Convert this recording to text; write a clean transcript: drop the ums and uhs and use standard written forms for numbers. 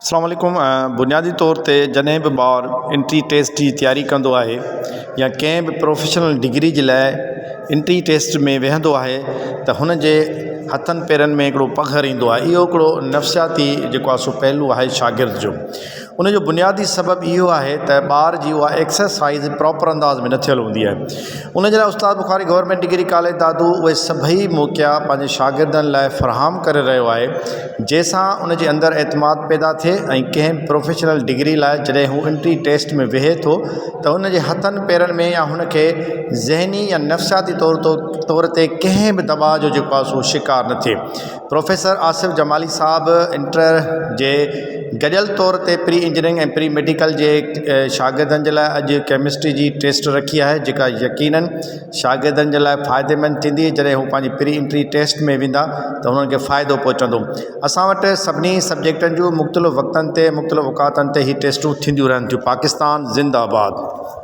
अस्सलाम वालेकुम। बुनियादी तौर ते जॾहिं बि ॿार एंट्री टेस्ट जी तैयारी कंदो आहे या कंहिं बि प्रोफेशनल डिग्री जे लाइ एंट्री टेस्ट में वेहंदो आहे त हुन जे हथनि पेरनि में हिकिड़ो पघर ईंदो आहे। इहो हिकिड़ो नफ़्सियाती जेको आहे सो पहलू आहे शागिर्द जो। उन जो बुनियादी सबबु इहो आहे त ॿार जी उहा एक्सरसाइज़ प्रॉपर अंदाज़ में न थियल हूंदी आहे। उन जे लाइ उस्ताद बुखारी गवर्नमेंट डिग्री कॉलेज दादू उहे सभई मौक़िया पंहिंजे शागिर्दनि लाइ फ़राहम करे रहियो आहे, जंहिंसां उन जे अंदरि एतमाद पैदा थिए ऐं कंहिं प्रोफेशनल डिग्री लाइ जॾहिं हू एंट्री टेस्ट में वेहे थो त हुन जे हथनि पेरनि में या हुनखे ज़हनी या नफ़्सियाती तौर ते कंहिं बि दॿाउ जो जेको आहे सो शिकार न थिए। प्रोफेसर आसिफ़ जमाली साहब इंटर जे गॾियल तौर ते प्री इंजीनियरिंग ऐं प्री मेडिकल जे शागिर्दनि जे लाइ अॼु केमिस्ट्री जी टेस्ट रखी आहे, जेका यकीनन शागिर्दनि जे लाइ फ़ाइदेमंद थींदी। जॾहिं हू पंहिंजी प्री एंट्री टेस्ट में वेंदा त हुननि खे फ़ाइदो पहुचंदो। असां वटि सभिनी सब्जेक्टनि जूं मुख़्तलिफ़ वक़्तनि ते मुख़्तलिफ़ औक़ातनि ते ही टेस्टूं थींदियूं रहनि थियूं। पाकिस्तान ज़िंदाबाद।